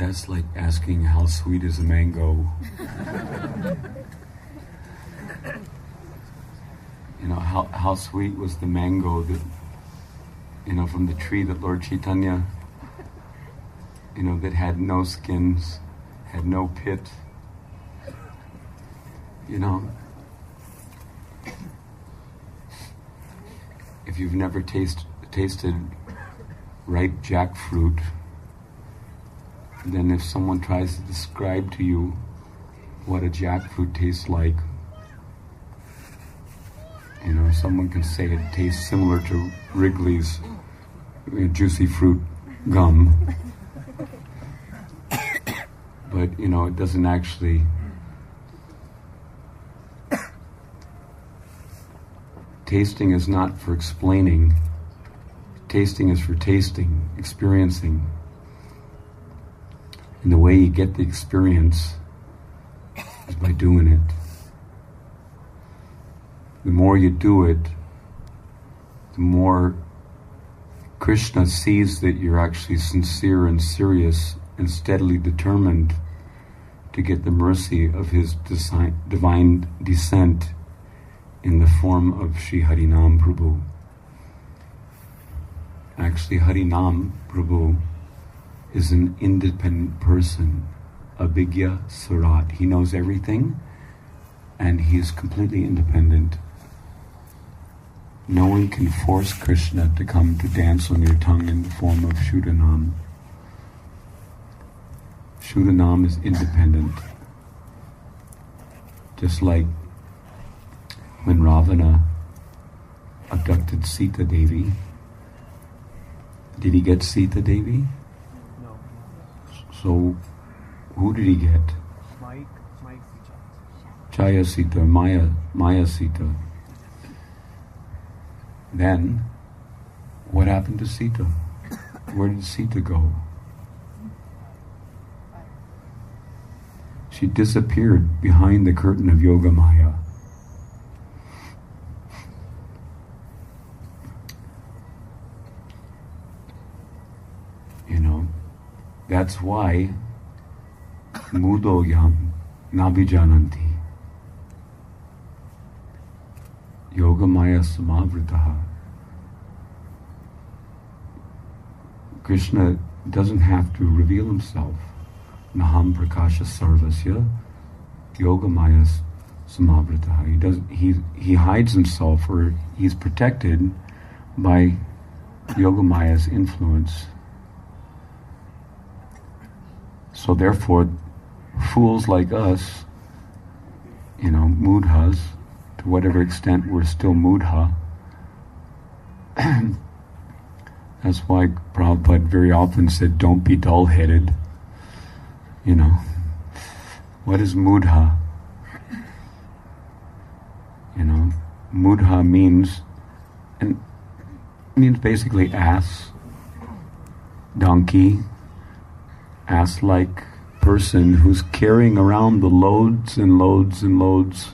That's like asking how sweet is a mango. How sweet was the mango that, from the tree that Lord Chaitanya, that had no skins, had no pit, If you've never tasted ripe jackfruit, then if someone tries to describe to you what a jackfruit tastes like, someone can say it tastes similar to Wrigley's juicy fruit gum. But, it doesn't actually... Tasting is not for explaining. Tasting is for tasting, experiencing. And the way you get the experience is by doing it. The more you do it, the more Krishna sees that you're actually sincere and serious and steadily determined to get the mercy of his divine descent in the form of Sri Harinam Prabhu. Actually, Harinam Prabhu is an independent person, abhigya surat. He knows everything, and he is completely independent. No one can force Krishna to come to dance on your tongue in the form of Shuddhanam. Shuddhanam is independent. Just like when Ravana abducted Sita Devi. Did he get Sita Devi? No. So, who did he get? Mike Sita. Chaya Sita, Maya Sita. Then, what happened to Sita? Where did Sita go? She disappeared behind the curtain of Yoga Maya. That's why Mudoyam Nabijananti Yogamaya Samavritaha. Krishna doesn't have to reveal himself. Naham Prakasha Sarvasya Yogamaya Samavritaha. He hides himself, or he's protected by Yogamaya's influence. So therefore, fools like us, mudhas, to whatever extent we're still mudha, that's why Prabhupada very often said, don't be dull-headed. What is mudha? Mudha means basically ass, donkey, ass-like person who's carrying around the loads and loads and loads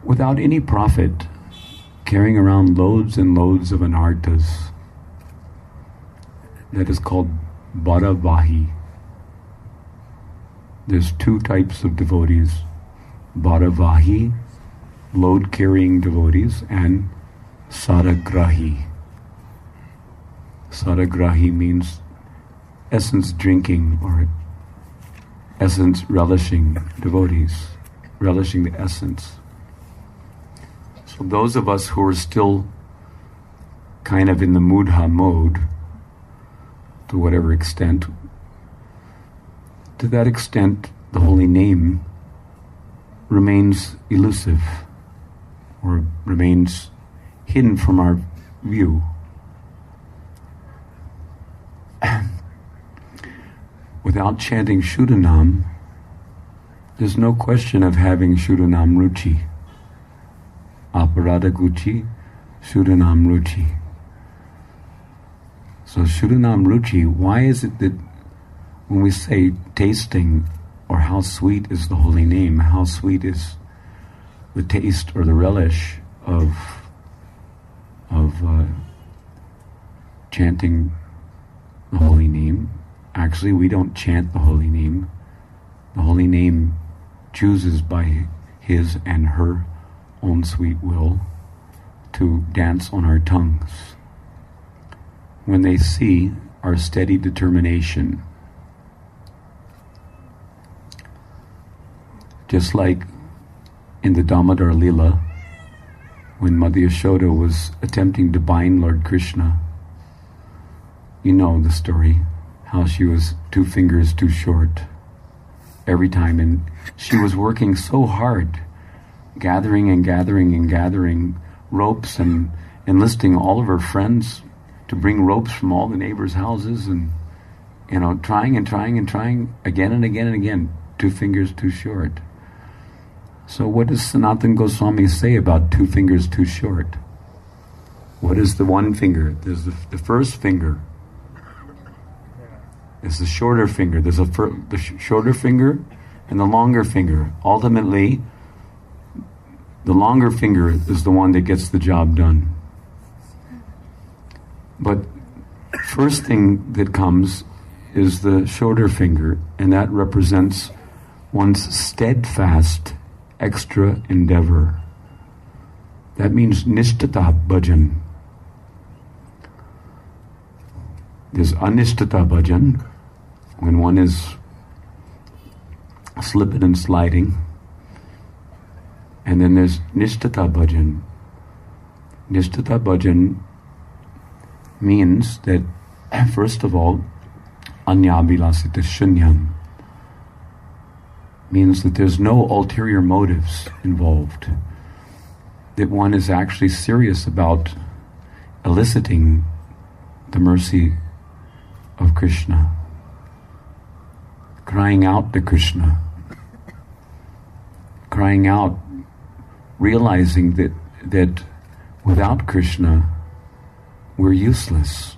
without any profit, carrying around loads and loads of anarthas. That is called Bharavahi. There's two types of devotees: Bharavahi, load-carrying devotees, and Saragrahi. Saragrahi means essence drinking or essence relishing devotees, relishing the essence. So those of us who are still kind of in the mudha mode, to whatever extent, to that extent the holy name remains elusive or remains hidden from our view. Without chanting Shuddhanam, there's no question of having Shuddhanam Ruchi. Aparada Guchi, Shuddhanam Ruchi. So Shuddhanam Ruchi, why is it that when we say tasting, or how sweet is the holy name, how sweet is the taste or the relish of chanting the holy name, Actually, we don't chant the holy name. The holy name chooses by his and her own sweet will to dance on our tongues. When they see our steady determination, just like in the Damodar Leela, when Mother Yashoda was attempting to bind Lord Krishna, you know the story, how she was 2 fingers too short every time, and she was working so hard, gathering ropes and enlisting all of her friends to bring ropes from all the neighbors' houses, and trying again and again, 2 fingers too short. So what does Sanatana Goswami say about 2 fingers too short? What is the 1 finger? There's the first finger. There's the shorter finger. There's the shorter finger and the longer finger. Ultimately, the longer finger is the one that gets the job done. But first thing that comes is the shorter finger, and that represents one's steadfast extra endeavor. That means nishtata bhajan. There's anishtata bhajan, when one is slipping and sliding. And then there's nishtata bhajan. Nishtata bhajan means that, first of all, anyabhilasita shunyam, means that there's no ulterior motives involved, that one is actually serious about eliciting the mercy of Krishna, crying out to Krishna, crying out, realizing that without Krishna we're useless,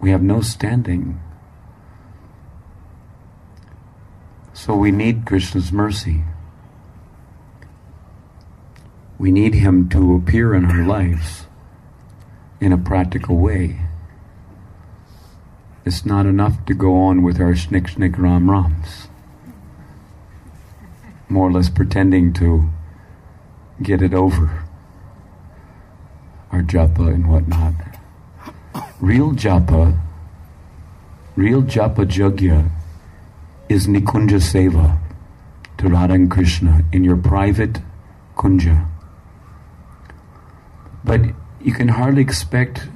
we have no standing. So we need Krishna's mercy. We need him to appear in our lives in a practical way. It's not enough to go on with our shnik ram rams, more or less pretending to get it over, our japa and whatnot. Real japa jagya is Nikunja Seva to Radha and Krishna in your private kunja. But you can hardly expect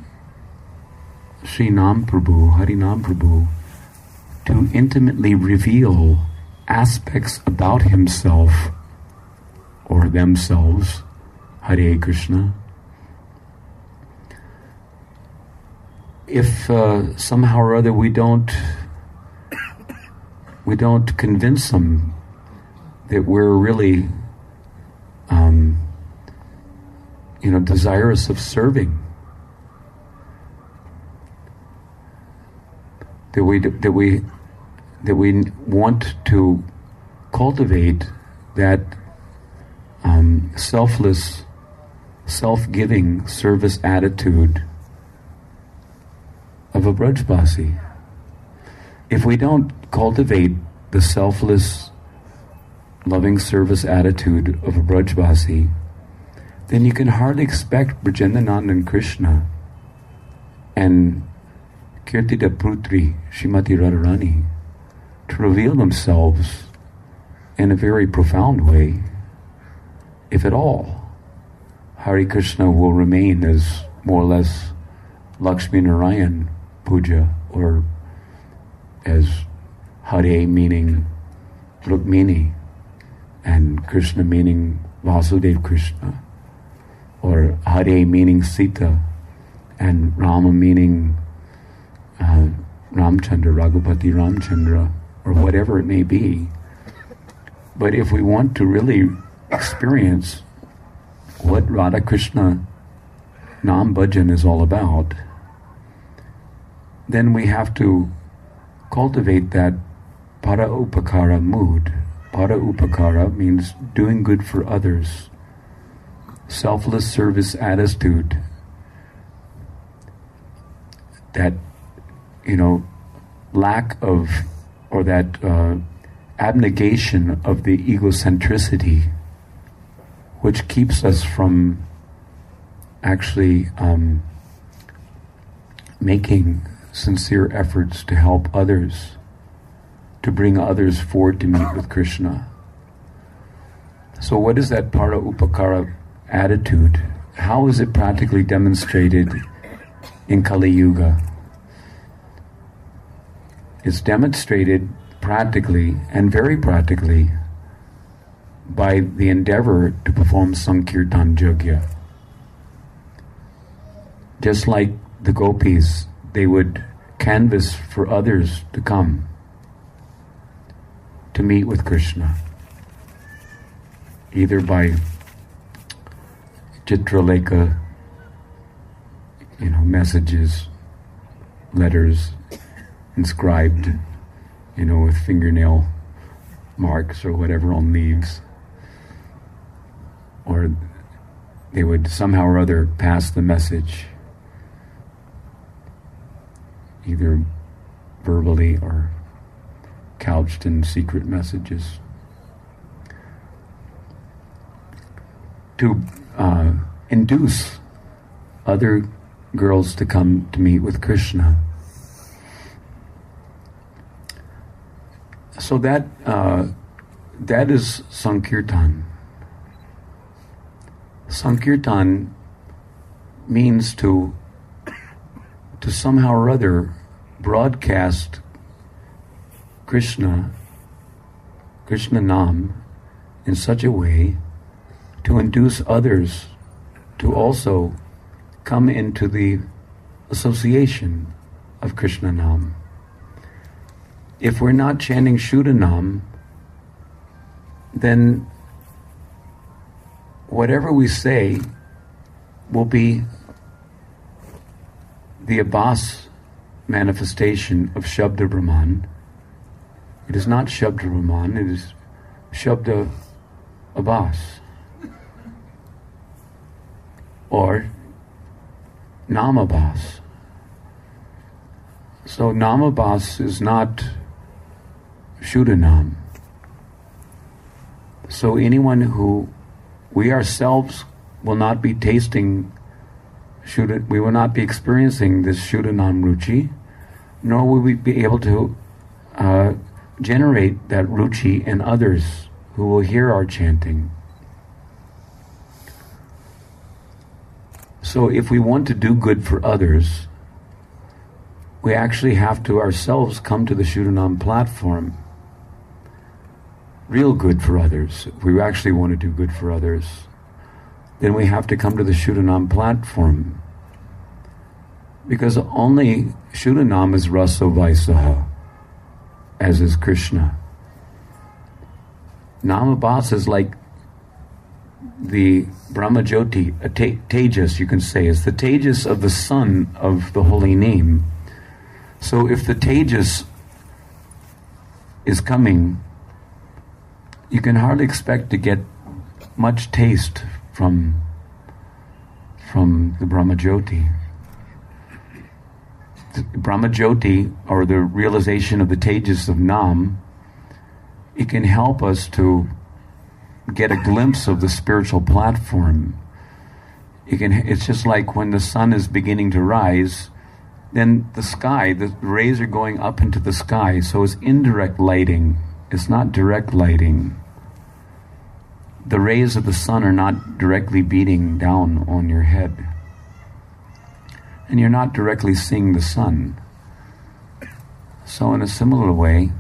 Sri Nam Prabhu, Hari Nam Prabhu, to intimately reveal aspects about himself or themselves, Hare Krishna, if somehow or other we don't convince them that we're really desirous of serving, that we want to cultivate that selfless, self-giving service attitude of a Brajbasi. If we don't cultivate the selfless, loving service attitude of a Brajbasi, then you can hardly expect Brajendanand and Krishna and Kirtida Putri, Srimati Radharani, to reveal themselves in a very profound way, if at all. Hare Krishna will remain as more or less Lakshmi Narayan Puja, or as Hare meaning Rukmini and Krishna meaning Vasudeva Krishna, or Hare meaning Sita and Rama meaning Ramchandra, Raghupati Ramchandra, or whatever it may be. But if we want to really experience what Radha Krishna Nam Bhajan is all about, then we have to cultivate that para upakara mood. Para upakara means doing good for others, selfless service attitude that, lack of, or that abnegation of the egocentricity, which keeps us from actually making sincere efforts to help others, to bring others forward to meet with Krishna. So what is that para upakara attitude? How is it practically demonstrated in Kali Yuga? It's demonstrated practically, and very practically, by the endeavor to perform Sankirtan Yajna. Just like the gopis, they would canvass for others to come to meet with Krishna, either by Chitralekha, messages, letters, inscribed, with fingernail marks or whatever on leaves. Or they would somehow or other pass the message, either verbally or couched in secret messages, to induce other girls to come to meet with Krishna. So that is Sankirtan. Sankirtan means to somehow or other broadcast Krishna Nam in such a way to induce others to also come into the association of Krishna Nam. If we're not chanting Shuddha Nam, then whatever we say will be the Abbas manifestation of Shabda Brahman. It is not Shabda Brahman, it is Shabda Abbas. Or Nam Abbas. So Nam Abbas is not Shuddha Nam. So anyone who, we ourselves will not be tasting Shuddha, we will not be experiencing this Shuddha Nam Ruchi, nor will we be able to generate that Ruchi in others who will hear our chanting. So if we want to do good for others, we actually have to ourselves come to the Shuddha Nam platform. Real good for others. If we actually want to do good for others, then we have to come to the Shuddha Nam platform. Because only Shuddha Nam is Raso Vaisaha, as is Krishna. Nam Abbas is like the Brahma Jyoti, a Tejas, you can say. It's the Tejas of the sun of the holy name. So if the Tejas is coming, you can hardly expect to get much taste from the Brahma Jyoti. The Brahma Jyoti, or the realization of the Tejas of Nam, it can help us to get a glimpse of the spiritual platform. It's just like when the sun is beginning to rise, then the sky, the rays are going up into the sky, so it's indirect lighting. It's not direct lighting. The rays of the sun are not directly beating down on your head. And you're not directly seeing the sun. So in a similar way,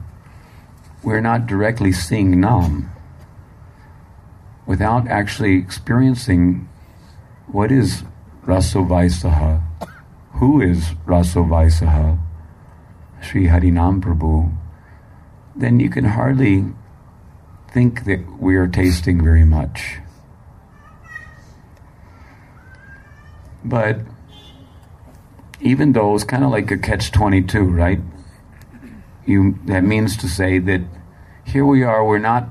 we're not directly seeing Nam without actually experiencing what is Raso Vaisaha, who is Raso Vaisaha, Sri Harinam Prabhu, then you can hardly think that we are tasting very much. But even though it's kind of like a catch-22, right? That means to say that here we are, we're not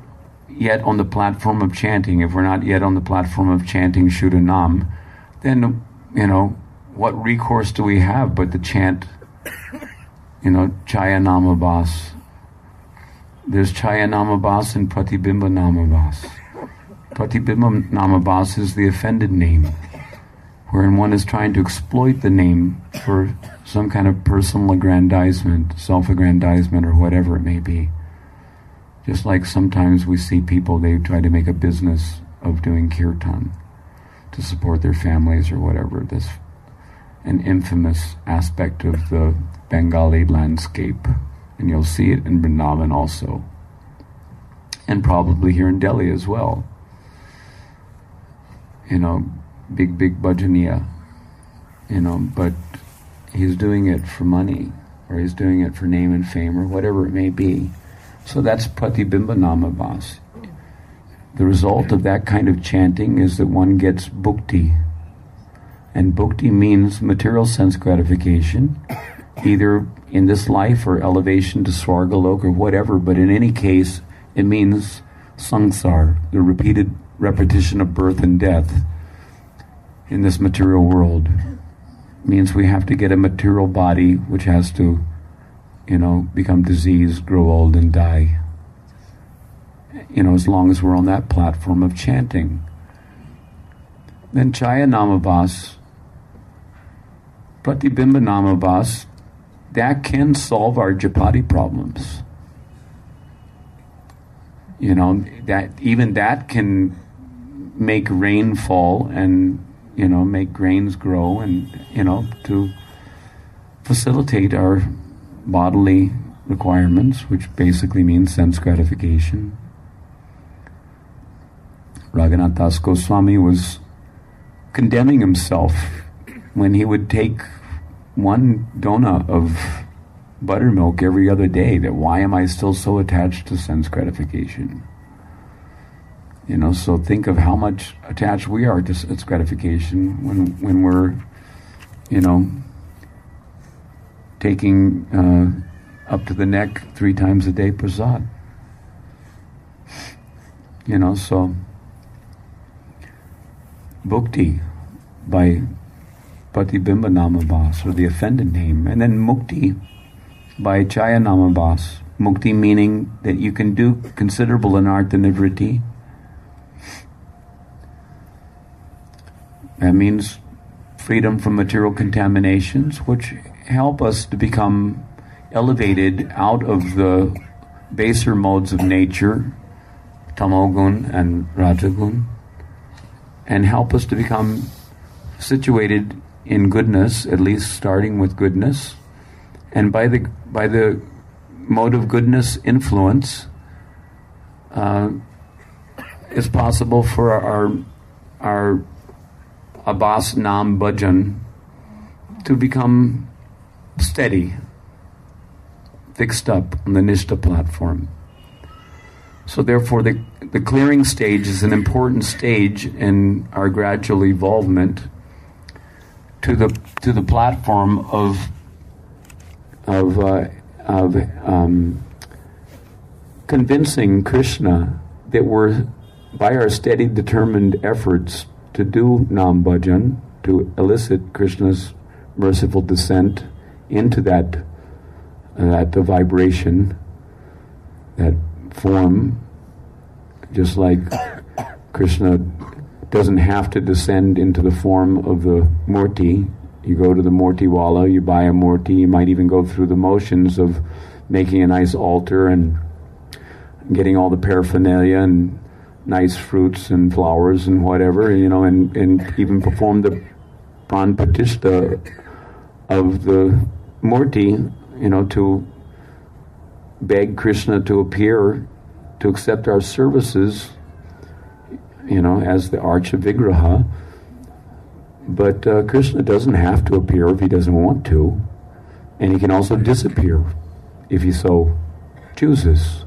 yet on the platform of chanting. If we're not yet on the platform of chanting Shuddha Nam, then, what recourse do we have but to chant Chaya Namabhas. There's Chaya Namabhas and Pratibimba Namabhas. Pratibimba Namabhas is the offended name, wherein one is trying to exploit the name for some kind of personal aggrandizement, self-aggrandizement, or whatever it may be. Just like sometimes we see people, they try to make a business of doing kirtan to support their families or whatever. That's an infamous aspect of the Bengali landscape. And you'll see it in Vrindavan also. And probably here in Delhi as well. Big bhajaniya. But he's doing it for money, or he's doing it for name and fame, or whatever it may be. So that's Pratibimba Namabhas. The result of that kind of chanting is that one gets bhukti. And bhukti means material sense gratification, either in this life or elevation to Swargalok or whatever, but in any case, it means sangsar, the repeated repetition of birth and death in this material world. It means we have to get a material body which has to, become diseased, grow old, and die. As long as we're on that platform of chanting. Then Chaya Namabhas, Pratibimba Namabhas, that can solve our japati problems. That can make rain fall and, make grains grow and, to facilitate our bodily requirements, which basically means sense gratification. Raghunath Das Goswami was condemning himself when he would take one dona of buttermilk every other day, that why am I still so attached to sense gratification? So think of how much attached we are to sense gratification when we're, taking up to the neck 3 times a day prasad. So bhukti by Pratibimba Namabhas, or the offended name, and then mukti by Chaya Namabhas. Mukti meaning that you can do considerable anartha nivritti. That means freedom from material contaminations, which help us to become elevated out of the baser modes of nature, tamogun and rajagun, and help us to become situated in goodness, at least starting with goodness, and by the mode of goodness influence, it's possible for our Abbas Nam Bhajan to become steady, fixed up on the Nishta platform. So therefore the clearing stage is an important stage in our gradual evolvement to the platform of convincing Krishna that we're, by our steady, determined efforts to do Nam Bhajan, to elicit Krishna's merciful descent into that vibration, that form, just like Krishna doesn't have to descend into the form of the Murti. You go to the Murti Wala, you buy a Murti, you might even go through the motions of making a nice altar and getting all the paraphernalia and nice fruits and flowers and whatever, and even perform the pran pratishtha of the Murti, to beg Krishna to appear, to accept our services, as the Archa Vigraha. But Krishna doesn't have to appear if he doesn't want to, and he can also disappear if he so chooses,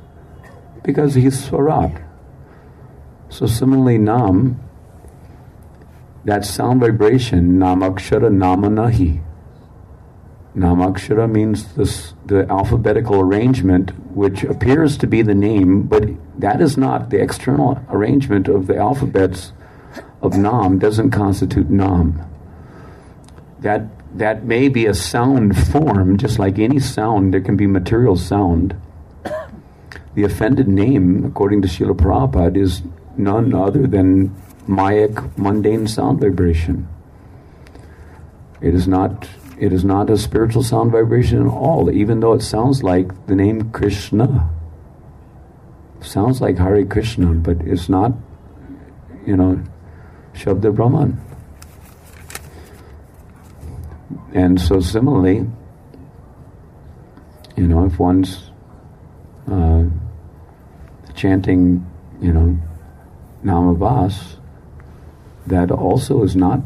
because he's Swarat. So similarly, Nam, that sound vibration, Namakshara Namanahi. Namakshara means the alphabetical arrangement which appears to be the name, but that is not the external arrangement of the alphabets of Nam, doesn't constitute Nam. That that may be a sound form, just like any sound, there can be material sound. The offended name, according to Srila Prabhupada, is none other than Mayic, mundane sound vibration. It is not a spiritual sound vibration at all, even though it sounds like the name Krishna. Sounds like Hare Krishna, but it's not, Shabda Brahman. And so similarly, if one's chanting, Namavas, that also is not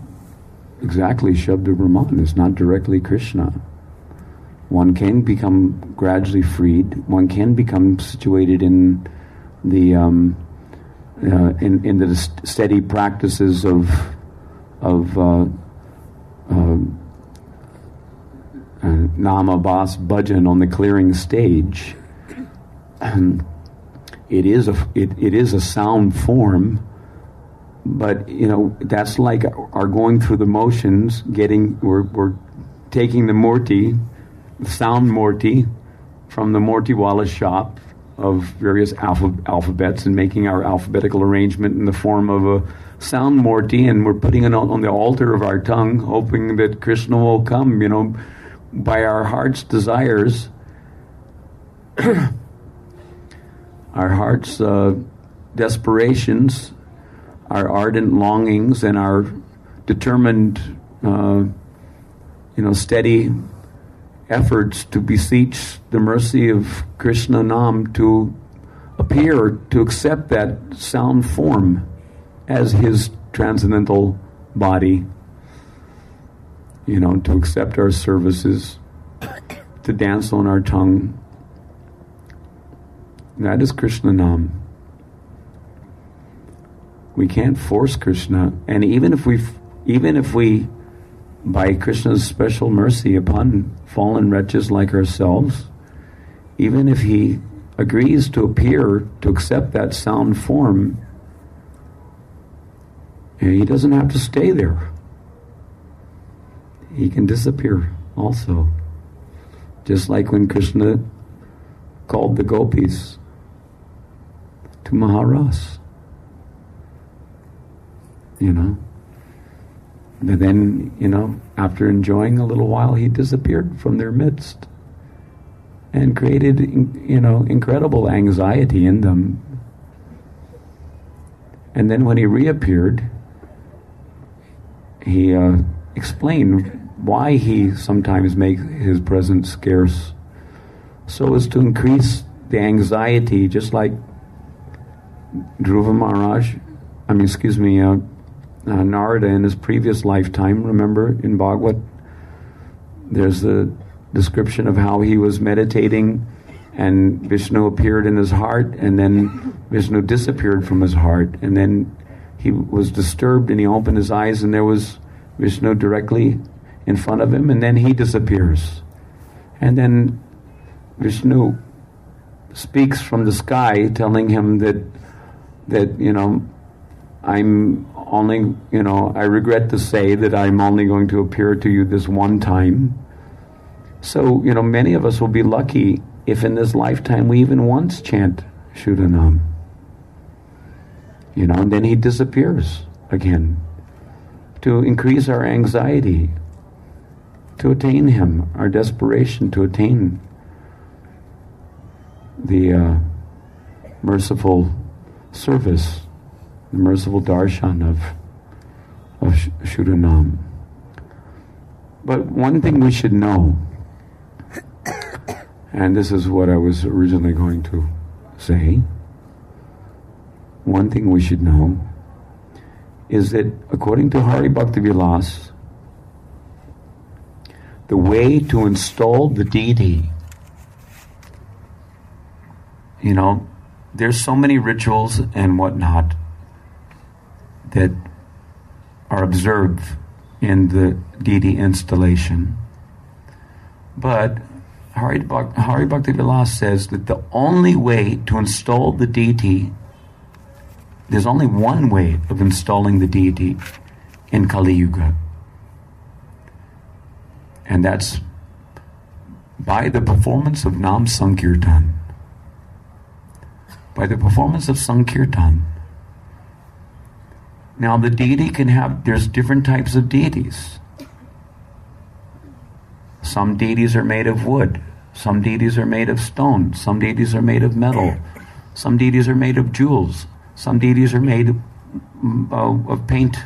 exactly Shabda Brahman, it's not directly Krishna. One can become gradually freed, one can become situated in the in the steady practices of Namavas bhajan on the clearing stage. It is a sound form, but that's like our going through the motions. We're taking the murti, the sound murti, from the murtiwala shop of various alphabets and making our alphabetical arrangement in the form of a sound murti, and we're putting it on the altar of our tongue, hoping that Krishna will come, by our heart's desires, our heart's desperations, our ardent longings, and our determined, steady efforts to beseech the mercy of Krishna Nam to appear, to accept that sound form as his transcendental body, to accept our services, to dance on our tongue. That is Krishna Nam. We can't force Krishna, and even if we, by Krishna's special mercy upon fallen wretches like ourselves, even if he agrees to appear, to accept that sound form, he doesn't have to stay there. He can disappear also. Just like when Krishna called the gopis to Maharaj. But then, after enjoying a little while, he disappeared from their midst and created, incredible anxiety in them. And then when he reappeared, he explained why he sometimes makes his presence scarce, so as to increase the anxiety, just like Dhruva Maharaj, Narada in his previous lifetime. Remember in Bhagavad, there's a description of how he was meditating and Vishnu appeared in his heart, and then Vishnu disappeared from his heart, and then he was disturbed and he opened his eyes and there was Vishnu directly in front of him, and then he disappears. And then Vishnu speaks from the sky telling him that I'm only, I regret to say that I'm only going to appear to you this one time. So, many of us will be lucky if in this lifetime we even once chant Shuddhanam. And then he disappears again to increase our anxiety, to attain him, our desperation to attain the merciful service, the merciful darshan of Shuddhanam. But one thing we should know, and this is what I was originally going to say, one thing we should know is that according to Hari Bhakti Vilas, the way to install the deity, there's so many rituals and whatnot that are observed in the deity installation. But Hari Bhakti Vilas says that the only way to install the deity, there's only one way of installing the deity in Kali Yuga. And that's by the performance of Nam Sankirtan. By the performance of Sankirtan. Now the deity there's different types of deities. Some deities are made of wood. Some deities are made of stone. Some deities are made of metal. Some deities are made of jewels. Some deities are made of paint,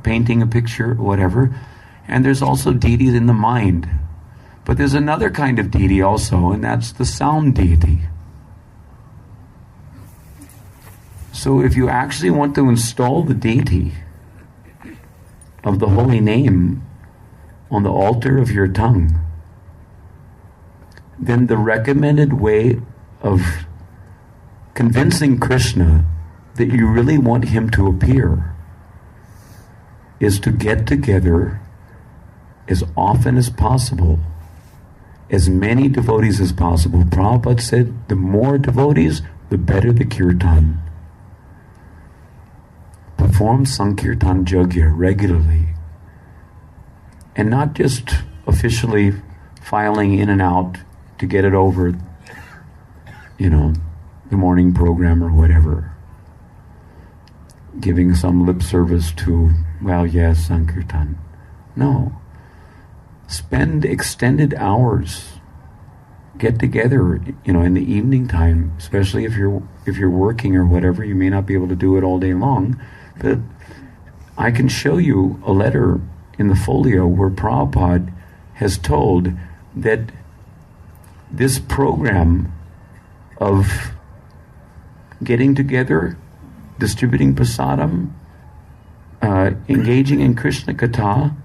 painting a picture or whatever. And there's also deities in the mind. But there's another kind of deity also, and that's the sound deity. So if you actually want to install the deity of the holy name on the altar of your tongue, then the recommended way of convincing Krishna that you really want him to appear is to get together as often as possible, as many devotees as possible. Prabhupada said, the more devotees, the better the kirtan. Perform Sankirtan Yajna regularly. And not just officially filing in and out to get it over, the morning program or whatever. Giving some lip service to, yes, Sankirtan. No. Spend extended hours. Get together, in the evening time, especially if you're working or whatever. You may not be able to do it all day long, but I can show you a letter in the folio where Prabhupada has told that this program of getting together, distributing prasadam, engaging in Krishna Katha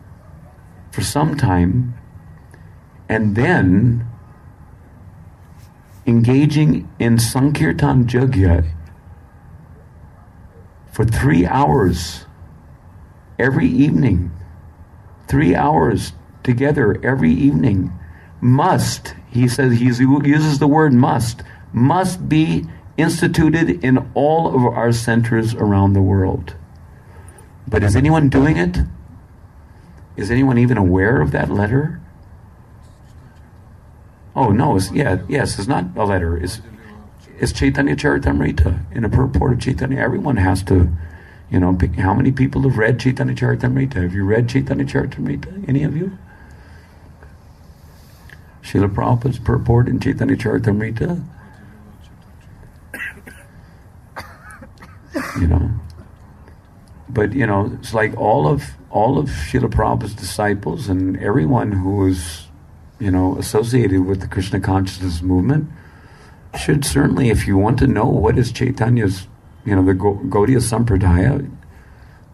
for some time, and then engaging in Sankirtan Yajna for 3 hours every evening, 3 hours together every evening, must, he says, he uses the word must be instituted in all of our centers around the world. But is anyone doing it? Is anyone even aware of that letter? Oh no, it's not a letter. It's Chaitanya Charitamrita. In a purport of Chaitanya, everyone has to, how many people have read Chaitanya Charitamrita? Have you read Chaitanya Charitamrita? Any of you? Srila Prabhupada's purport in Chaitanya Charitamrita? But it's like all of Srila Prabhupada's disciples and everyone who is, associated with the Krishna consciousness movement should certainly, if you want to know what is Chaitanya's, the Gaudiya Sampradaya,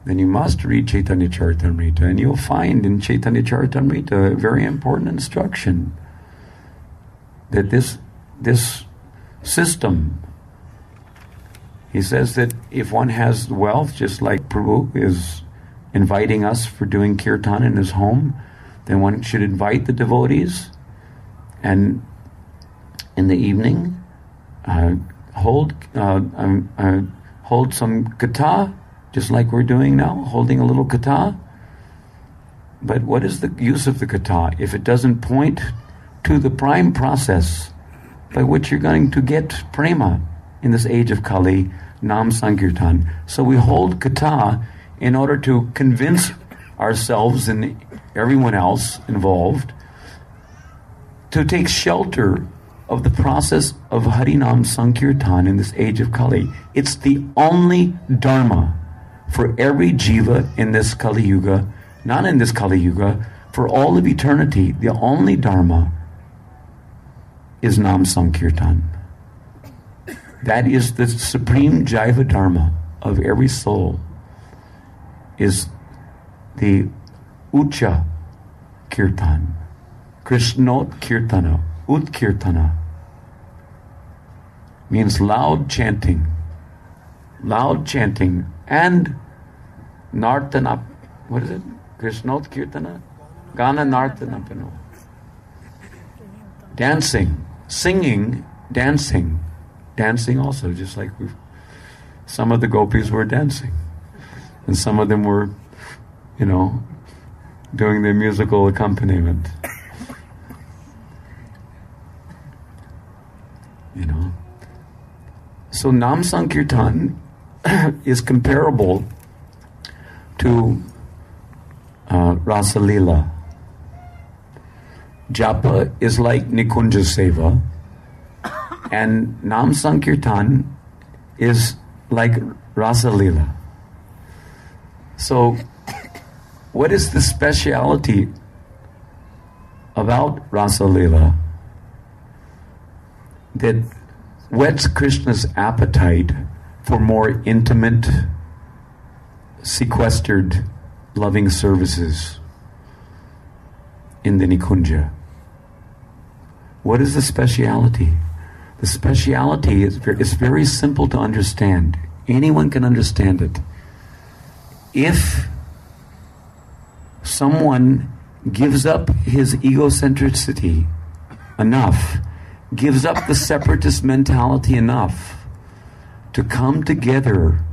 then you must read Chaitanya Charitamrita, and you'll find in Chaitanya Charitamrita a very important instruction that this system, he says that if one has wealth, just like Prabhu is inviting us for doing kirtan in his home, then one should invite the devotees, and in the evening hold some katha, just like we're doing now, holding a little katha. But what is the use of the katha if it doesn't point to the prime process by which you're going to get prema in this age of Kali, Nam Sankirtan? So we hold katha in order to convince ourselves and everyone else involved to take shelter of the process of Harinam Sankirtan in this age of Kali. It's the only dharma for every jiva in this Kali Yuga, not in this Kali Yuga, for all of eternity. The only dharma is Nam Sankirtan. That is the supreme jiva dharma of every soul, is the Ucha Kirtan, Krishnot Kirtana, Utkirtana, means loud chanting, and Nartana, what is it? Krishnot Kirtana? Gana Nartanapano. Dancing, singing, dancing also, just like some of the gopis were dancing. And some of them were, doing the musical accompaniment. You know? So Nam Sankirtan is comparable to Rasa Leela. Japa is like Nikunja Seva, and Nam Sankirtan is like Rasa Leela. So, what is the speciality about Rasa Leela that whets Krishna's appetite for more intimate, sequestered, loving services in the Nikunja? What is the speciality? The speciality is very simple to understand. Anyone can understand it. If someone gives up his egocentricity enough, gives up the separatist mentality enough to come together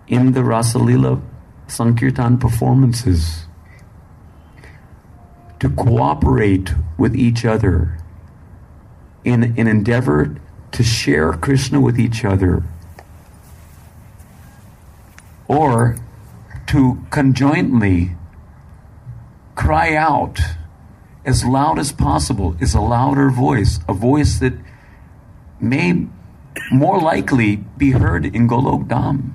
in the Rasa Leela Sankirtan performances, to cooperate with each other in an endeavor to share Krishna with each other, or to conjointly cry out as loud as possible, is a louder voice, a voice that may more likely be heard in Golok Dham.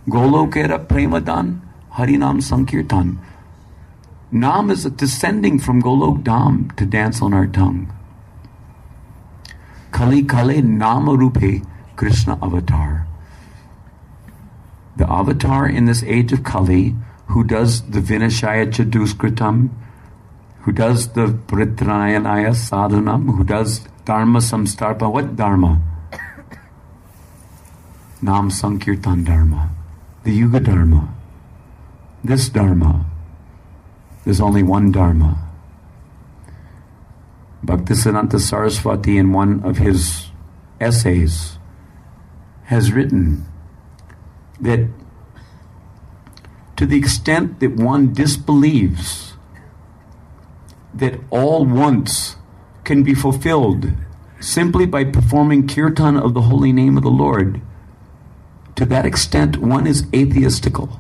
Golokera Premadan Harinam Sankirtan. Nam is descending from Golok Dham to dance on our tongue. Kali Kale Nama Rupe Krishna Avatar. The avatar in this age of Kali, who does the Vinashaya Chaduskritam, who does the Pritranaya Sadhanam, who does Dharma Samstarpa. What Dharma? Nam Sankirtan Dharma. The Yuga Dharma. This Dharma. There's only one Dharma. Bhaktisiddhanta Saraswati, in one of his essays, has written that to the extent that one disbelieves that all wants can be fulfilled simply by performing kirtan of the holy name of the Lord, to that extent one is atheistical.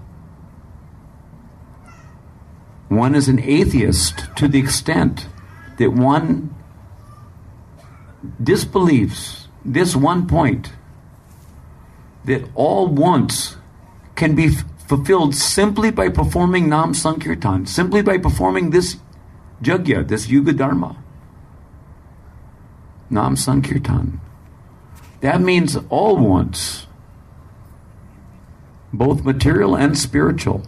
One is an atheist to the extent that one disbelieves this one point, that all wants can be fulfilled simply by performing Nam Sankirtan, simply by performing this Jagya, this Yuga Dharma. Nam Sankirtan. That means all wants, both material and spiritual.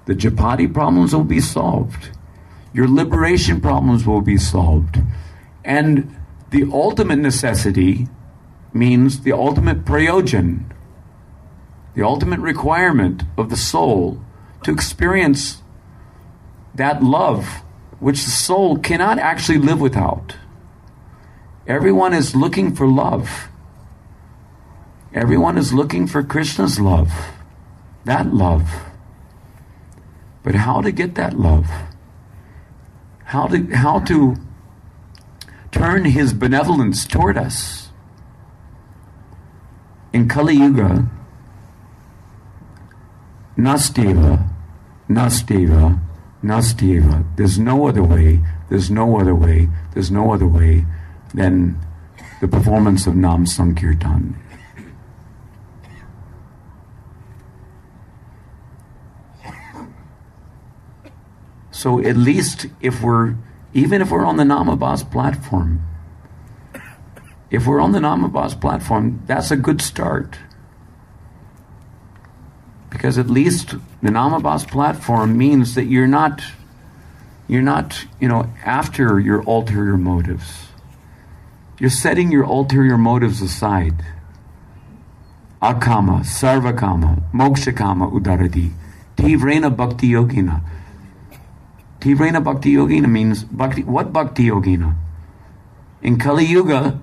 The Japati problems will be solved. Your liberation problems will be solved. And the ultimate necessity means the ultimate prayojan, the ultimate requirement of the soul to experience that love which the soul cannot actually live without. Everyone is looking for love. Everyone is looking for Krishna's love, that love. But how to get that love? How to turn his benevolence toward us? In Kali Yuga, Nasteva, Nasteva, Nasteva. There's no other way, there's no other way, there's no other way than the performance of Nam Sankirtan. So at least even if we're on the Namabas platform, that's a good start. Because at least the Namabas platform means that you're not, after your ulterior motives. You're setting your ulterior motives aside. Akama, Sarvakama, Mokshakama Udarati, Tivrena Bhakti Yogina. Tivrena Bhakti Yogina means bhakti. What Bhakti Yogina? In Kali Yuga,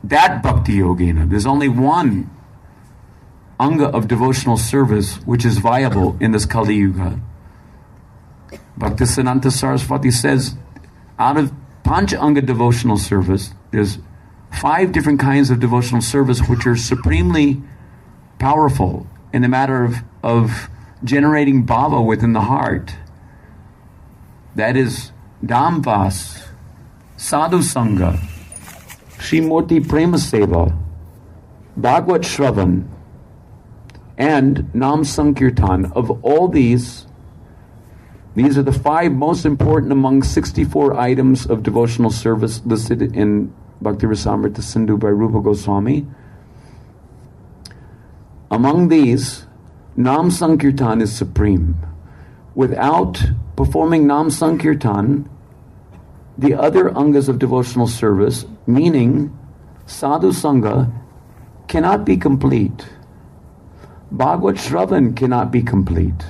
that Bhakti Yogina. There's only one Anga of devotional service which is viable in this Kali Yuga. Bhaktisiddhanta Saraswati says, out of Pancha Anga devotional service, there's 5 different kinds of devotional service which are supremely powerful in the matter of generating bhava within the heart. That is Damvas, Sadhu Sangha, Srimurti Prema Seva, Bhagavad Shravan, and Nam Sankirtan. Of all these are the 5 most important among 64 items of devotional service listed in Bhakti Rasamrita Sindhu by Rupa Goswami. Among these, Nam Sankirtan is supreme. Without performing Nam Sankirtan, the other angas of devotional service, meaning Sadhu Sangha, cannot be complete. Bhagavad Shravan cannot be complete.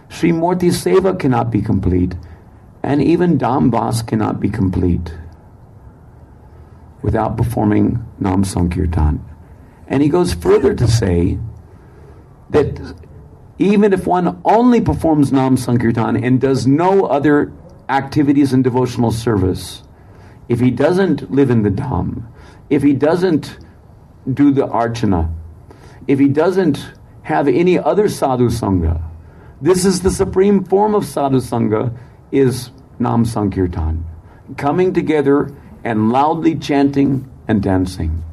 Srimurti Seva cannot be complete. And even Dambas cannot be complete without performing Nam Sankirtan. And he goes further to say that even if one only performs Nam Sankirtan and does no other activities in devotional service, if he doesn't live in the Dham, if he doesn't do the Archana, if he doesn't have any other Sadhu Sangha, this is the supreme form of Sadhu Sangha, is Nam Sankirtan. Coming together and loudly chanting and dancing.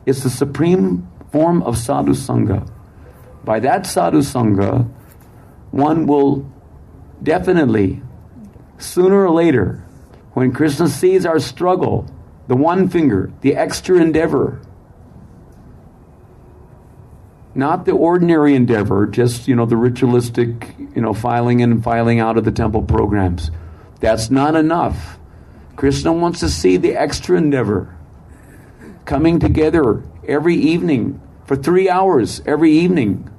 It's the supreme form of Sadhu Sangha. By that Sadhu Sangha, one will definitely, sooner or later, when Krishna sees our struggle, the one finger, the extra endeavor, not the ordinary endeavor, just, the ritualistic, filing in and filing out of the temple programs. That's not enough. Krishna wants to see the extra endeavor. Coming together every evening for 3 hours every evening.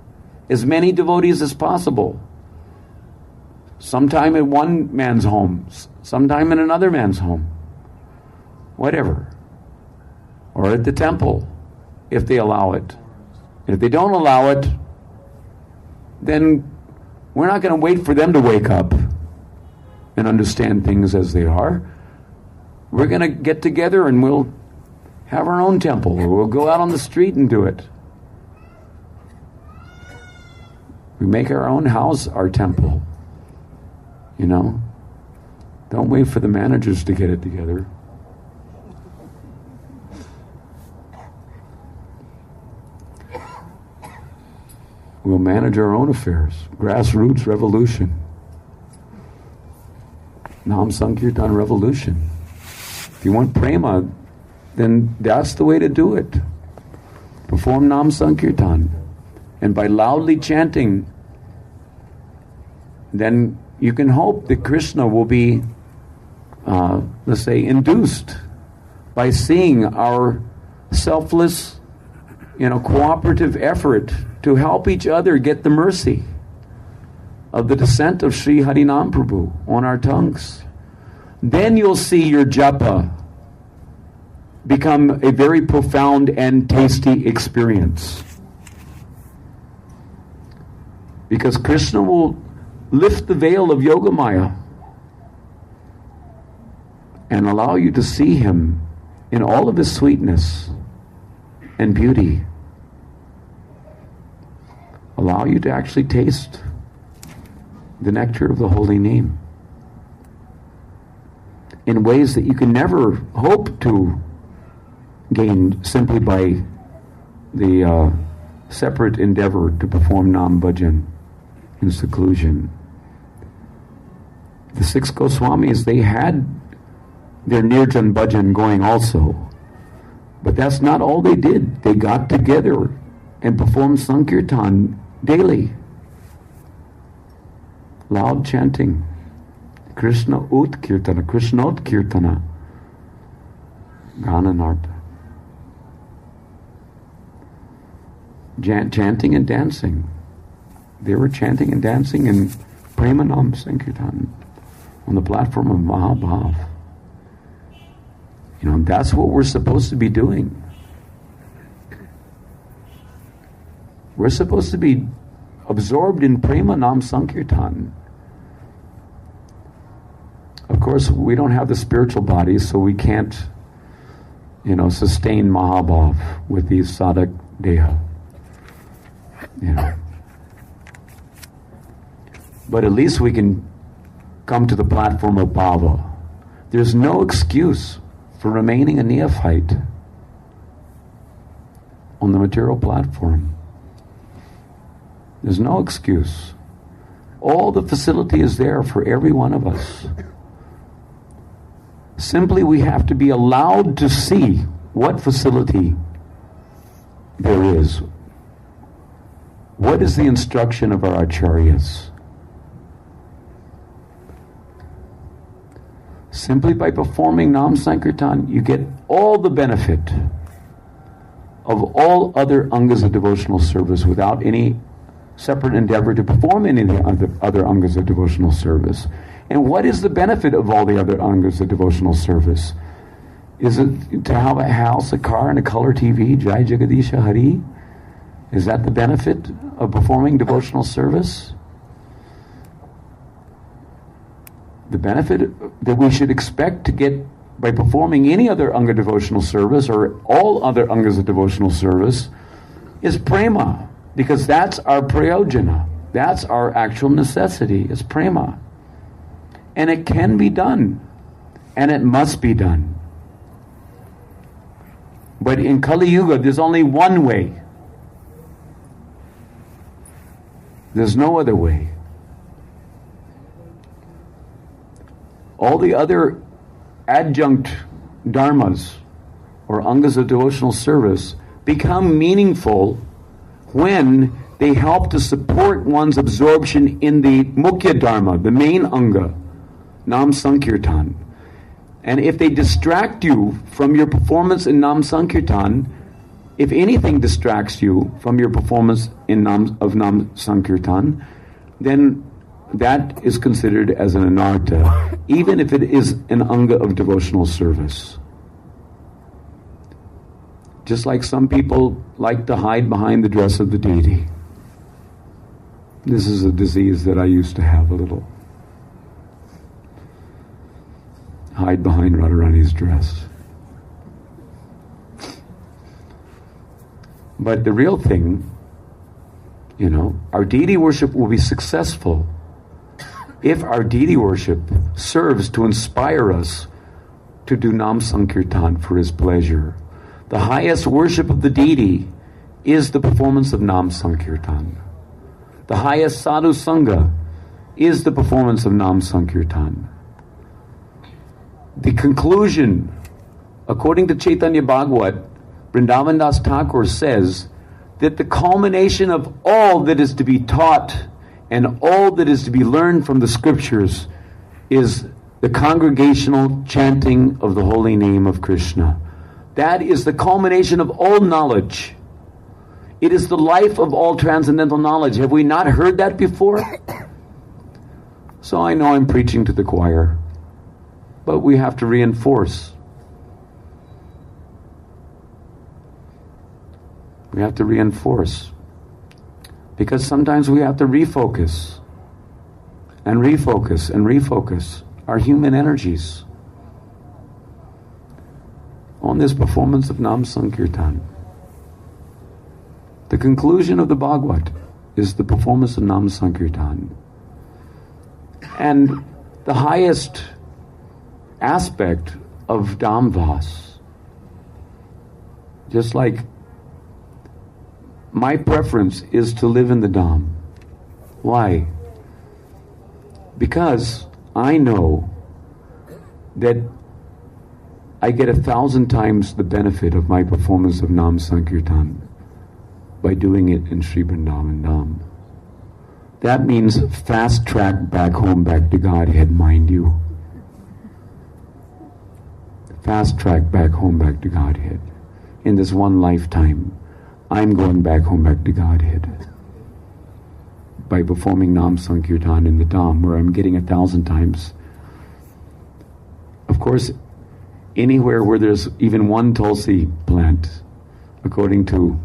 As many devotees as possible. Sometime in one man's home, sometime in another man's home. Whatever. Or at the temple, if they allow it. And if they don't allow it, then we're not going to wait for them to wake up and understand things as they are. We're going to get together and we'll have our own temple, or we'll go out on the street and do it. We make our own house our temple. Don't wait for the managers to get it together. We'll manage our own affairs. Grassroots revolution. Nam Sankirtan revolution. If you want prema, then that's the way to do it. Perform Nam Sankirtan. And by loudly chanting, then you can hope that Krishna will be, let's say, induced by seeing our selfless, cooperative effort to help each other get the mercy of the descent of Sri Harinam Prabhu on our tongues. Then you'll see your japa become a very profound and tasty experience. Because Krishna will lift the veil of Yogamaya and allow you to see him in all of his sweetness and beauty. Allow you to actually taste the nectar of the holy name in ways that you can never hope to gain simply by the separate endeavor to perform Nam Bhajan in seclusion. The 6 Goswamis, they had their Nirjan Bhajan going also, but that's not all they did. They got together and performed Sankirtan daily. Loud chanting. Krishna Utkirtana, Krishnot Kirtana, Gananartha. Chanting and dancing. They were chanting and dancing in Premanam Sankirtan on the platform of Mahabhav. That's what we're supposed to be doing. We're supposed to be absorbed in Prema Nam Sankirtan. Of course, we don't have the spiritual body, so we can't, sustain Mahabhav with these sadhak deha. But at least we can come to the platform of bhava. There's no excuse for remaining a neophyte on the material platform. There's no excuse. All the facility is there for every one of us. Simply we have to be allowed to see what facility there is. What is the instruction of our acharyas? Simply by performing Nam Sankirtan, you get all the benefit of all other angas of devotional service without any separate endeavor to perform any of the other angas of devotional service. And what is the benefit of all the other angas of devotional service? Is it to have a house, a car, and a color TV? Jai Jagadisha Hari? Is that the benefit of performing devotional service? The benefit that we should expect to get by performing any other anga devotional service or all other angas of devotional service is prema, because that's our prayojana. That's our actual necessity, is prema. And it can be done, and it must be done. But in Kali Yuga, there's only one way. There's no other way. All the other adjunct dharmas or angas of devotional service become meaningful when they help to support one's absorption in the mukhya dharma, the main anga, Nam Sankirtan. And if they distract you from your performance in Nam Sankirtan, if anything distracts you from your performance in Nam Sankirtan, then that is considered as an anartha, even if it is an anga of devotional service. Just like some people like to hide behind the dress of the deity. This is a disease that I used to have a little. Hide behind Radharani's dress. But the real thing, our deity worship will be successful if our deity worship serves to inspire us to do Nam Sankirtan for his pleasure. The highest worship of the deity is the performance of Nam Sankirtan. The highest sadhu sangha is the performance of Nam Sankirtan. The conclusion, according to Chaitanya Bhagavat, Vrindavan Das Thakur says that the culmination of all that is to be taught and all that is to be learned from the scriptures is the congregational chanting of the holy name of Krishna. That is the culmination of all knowledge. It is the life of all transcendental knowledge. Have we not heard that before? So I know I'm preaching to the choir, but we have to reinforce. We have to reinforce. Because sometimes we have to refocus and refocus and refocus our human energies on this performance of Nam Sankirtan. The conclusion of the Bhagavat is the performance of Nam Sankirtan. And the highest aspect of Dhamvas, just like my preference is to live in the Dham. Why? Because I know that I get 1,000 times the benefit of my performance of Nam Sankirtan by doing it in Sri Vrindavan Dham. That means fast track back home, back to Godhead, mind you. Fast track back home, back to Godhead. In this one lifetime, I'm going back home, back to Godhead by performing Nam Sankirtan in the Dham, where I'm getting 1,000 times. Of course, anywhere where there's even one Tulsi plant, according to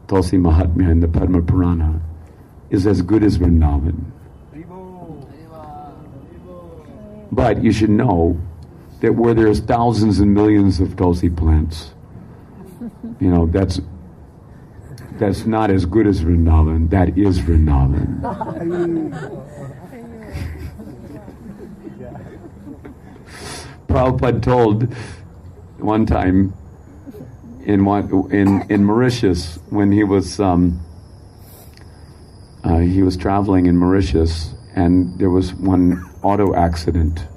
Tulsi Mahatmya in the Padma Purana, is as good as Vrindavan. But you should know that where there's thousands and millions of tulsi plants, that's not as good as Vrindavan. That is Vrindavan. Prabhupada told one time in Mauritius, when he was traveling in Mauritius, and there was one auto accident,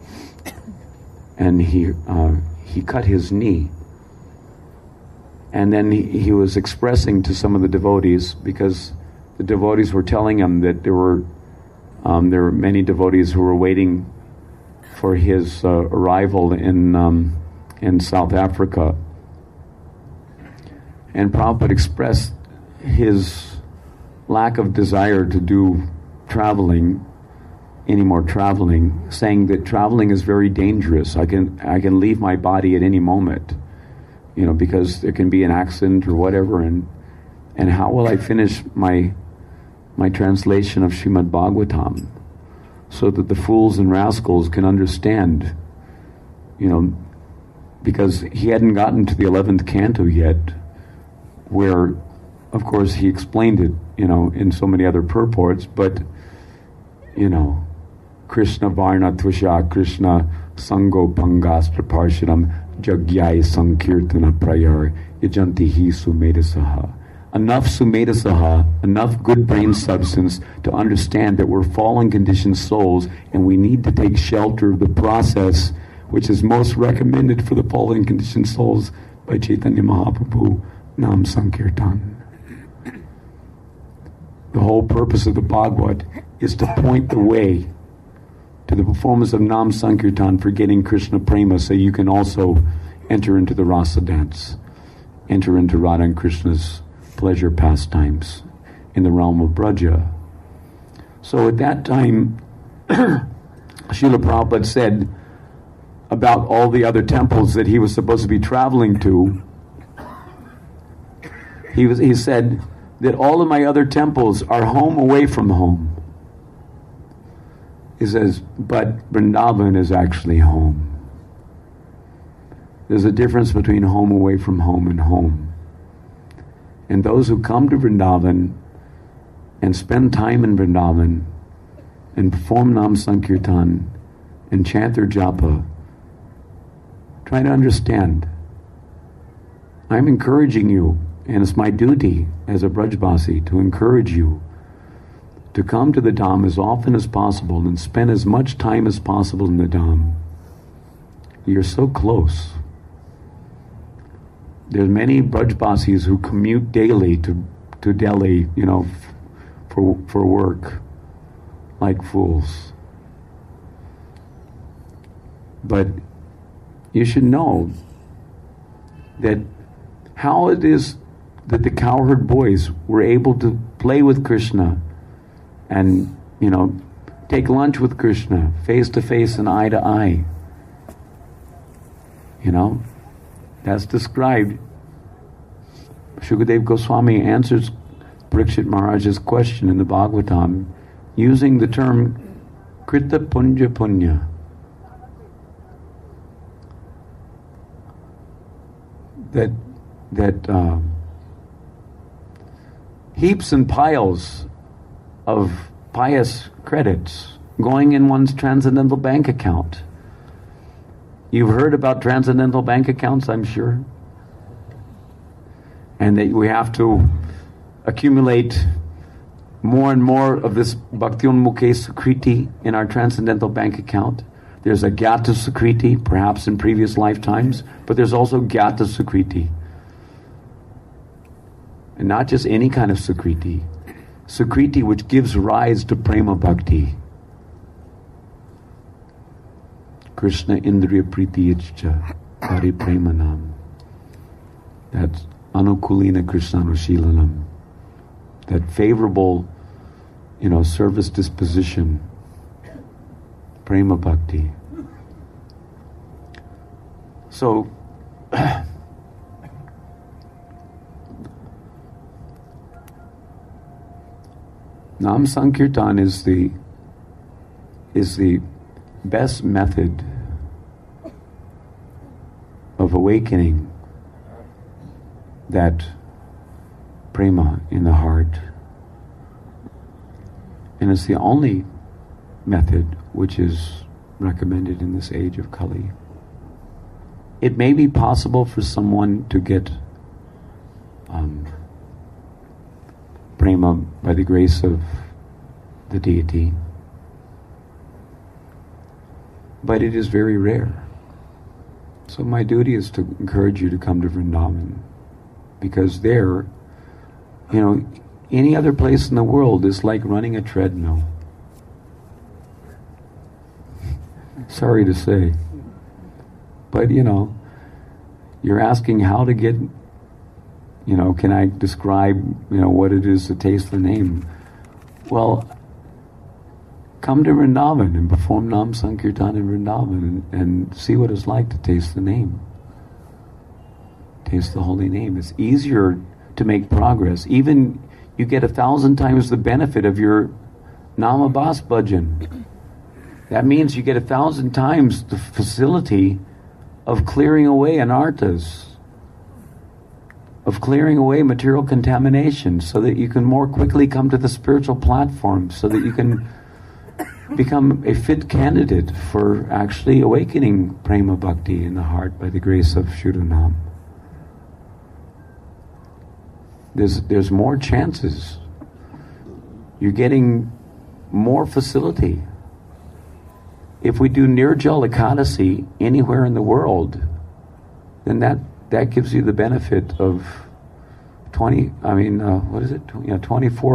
and he cut his knee. And then he was expressing to some of the devotees, because the devotees were telling him that there were many devotees who were waiting for his arrival in South Africa. And Prabhupada expressed his lack of desire to do any more traveling, saying that traveling is very dangerous. I can leave my body at any moment, because there can be an accident or whatever, and how will I finish my translation of Srimad Bhagavatam so that the fools and rascals can understand, because he hadn't gotten to the 11th canto yet, where, of course, he explained it, in so many other purports, but, Krishna Varna Tvasha Krishna Sango Pangastra Parshanam Jagyai Sankirtana Prayar Yajanti Hi Sumedasaha. Enough Sumedasaha, enough good brain substance to understand that we're fallen conditioned souls, and we need to take shelter of the process which is most recommended for the fallen conditioned souls by Chaitanya Mahaprabhu, Nam Sankirtan. The whole purpose of the Bhagavad is to point the way to the performance of Nam Sankirtan for getting Krishna Prema, so you can also enter into the Rasa dance, enter into Radha and Krishna's pleasure pastimes in the realm of Braja. So at that time, Srila Prabhupada said about all the other temples that he was supposed to be traveling to, he said that all of my other temples are home away from home. He says, but Vrindavan is actually home. There's a difference between home away from home and home. And those who come to Vrindavan and spend time in Vrindavan and perform Nam Sankirtan and chant their japa, try to understand. I'm encouraging you, and it's my duty as a Brajbasi to encourage you to come to the Dham as often as possible and spend as much time as possible in the Dham. You're so close. There's many Brajbasis who commute daily to Delhi, for work, like fools. But you should know that how it is that the cowherd boys were able to play with Krishna and, take lunch with Krishna, face to face and eye to eye. That's described. Shukadev Goswami answers Parikshit Maharaj's question in the Bhagavatam using the term Krita Punja Punya. That heaps and piles of pious credits going in one's transcendental bank account. You've heard about transcendental bank accounts, I'm sure. And that we have to accumulate more and more of this Bhakti-Unmukhe Sukriti in our transcendental bank account. There's a Gyata Sukriti, perhaps in previous lifetimes, but there's also Gyata Sukriti. And not just any kind of Sukriti. Sukriti which gives rise to Prema Bhakti. Krishna Indriya Priti Ichcha Hari Premanam. That's Anukulina Krishnanushīlanam. That favorable, service disposition. Prema Bhakti. So, Nam Sankirtan is the best method of awakening that prema in the heart. And it's the only method which is recommended in this age of Kali. It may be possible for someone to get prema by the grace of the deity, but it is very rare. So my duty is to encourage you to come to Vrindavan, because there, any other place in the world is like running a treadmill. Sorry to say. But, you're asking how to get, can I describe, what it is to taste the name? Well, come to Vrindavan and perform Nam Sankirtan in Vrindavan and see what it's like to taste the name. Taste the holy name. It's easier to make progress. Even you get 1,000 times the benefit of your Namabas bhajan. That means you get 1,000 times the facility of clearing away anarthas, of clearing away material contamination, so that you can more quickly come to the spiritual platform, so that you can become a fit candidate for actually awakening prema bhakti in the heart by the grace of Shuddhanam. There's more chances. You're getting more facility. If we do Nirjal Ekadasi anywhere in the world, then that gives you the benefit of 24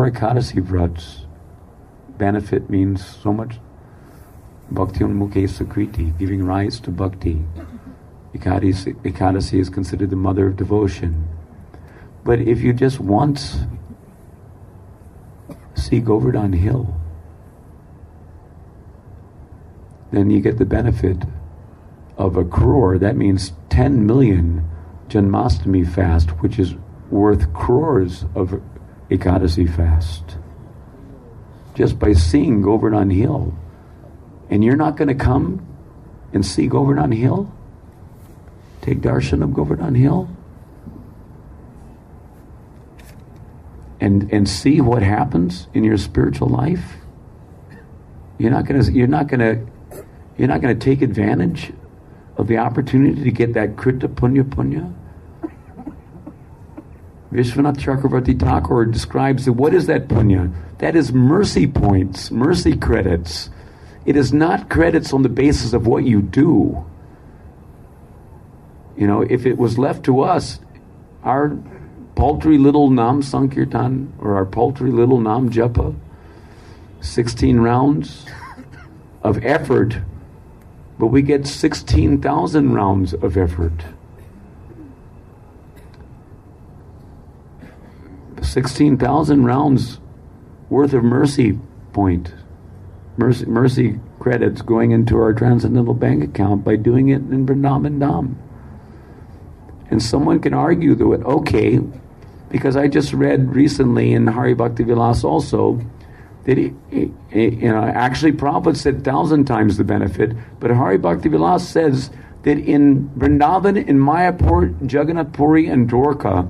Ekadasi Vrats. Benefit means so much. Bhakti Unmukhe Sukriti, giving rise to bhakti. Ekadasi is considered the mother of devotion. But if you just once see Govardhan Hill, then you get the benefit of 1 crore. That means 10 million Janmashtami fast, which is worth crores of Ekadasi fast. Just by seeing Govardhan Hill. And you're not going to come and see Govardhan Hill? Take darshan of Govardhan Hill? And see what happens in your spiritual life? You're not going to take advantage of the opportunity to get that krita punya. Vishwanath Chakravarti Thakur describes that what is that punya? That is mercy points, mercy credits. It is not credits on the basis of what you do. If it was left to us, our paltry little Nam Sankirtan or our paltry little Nam Japa, 16 rounds of effort, but we get 16,000 rounds of effort. 16,000 rounds worth of mercy credits going into our transcendental bank account by doing it in Vrindavan Dham. And someone can argue that, okay, because I just read recently in Hari Bhakti Vilas also, that actually Prabhupada said 1,000 times the benefit, but Hari Bhakti Vilas says that in Vrindavan, in Mayapur, Jagannath Puri, and Dwarka,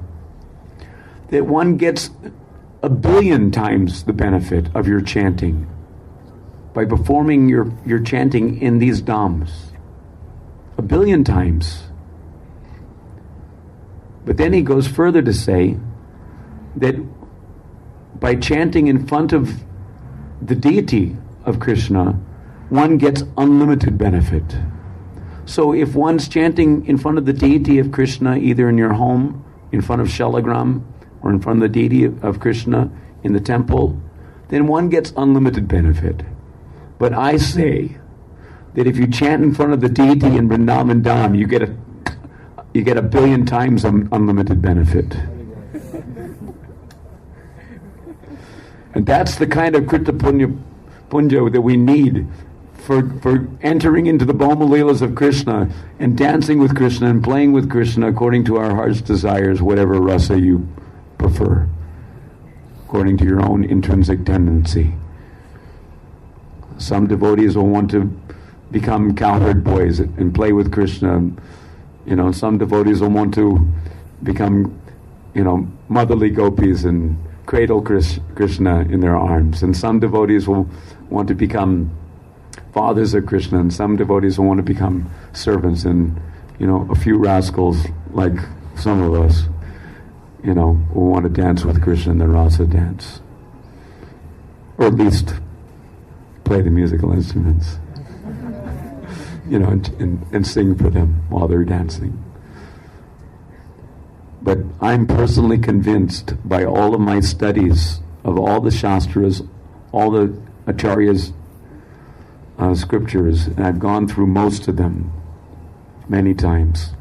that one gets 1 billion times the benefit of your chanting by performing your chanting in these dhams. 1 billion times. But then he goes further to say that by chanting in front of the deity of Krishna, one gets unlimited benefit. So if one's chanting in front of the deity of Krishna, either in your home, in front of Shalagram, or in front of the deity of Krishna in the temple, then one gets unlimited benefit. But I say that if you chant in front of the deity in Vrindavan Dham, you get 1 billion times unlimited benefit. And that's the kind of Krita Punya that we need for entering into the Bhoma Leelas of Krishna and dancing with Krishna and playing with Krishna according to our heart's desires, whatever rasa you prefer, according to your own intrinsic tendency. Some devotees will want to become cowherd boys and play with Krishna. You know, some devotees will want to become, you know, motherly gopis and cradle Krishna in their arms. And some devotees will want to become fathers of Krishna, and some devotees will want to become servants. And, you know, a few rascals like some of us, you know, will want to dance with Krishna in the rasa dance. Or at least play the musical instruments. You know, and sing for them while they're dancing. But I'm personally convinced by all of my studies of all the shastras, all the acharyas' scriptures, and I've gone through most of them many times.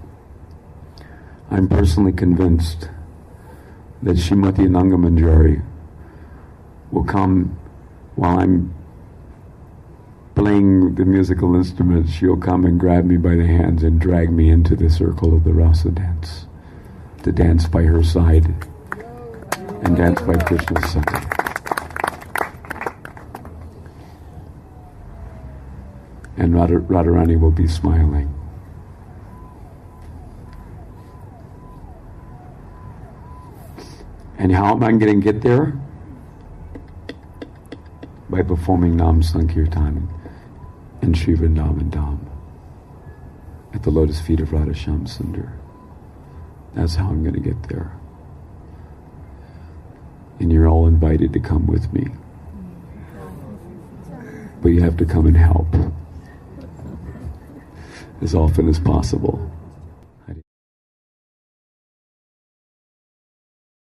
I'm personally convinced that Srimati Anangamanjari will come while I'm playing the musical instruments. She'll come and grab me by the hands and drag me into the circle of the rasa dance, to dance by her side and dance by Krishna's side. And Radharani will be smiling. And how am I going to get there? By performing Nam Sankirtan in Sri Vrindavan Dham at the lotus feet of Radha Shyam Sundar. That's how I'm going to get there. And you're all invited to come with me. But you have to come and help as often as possible.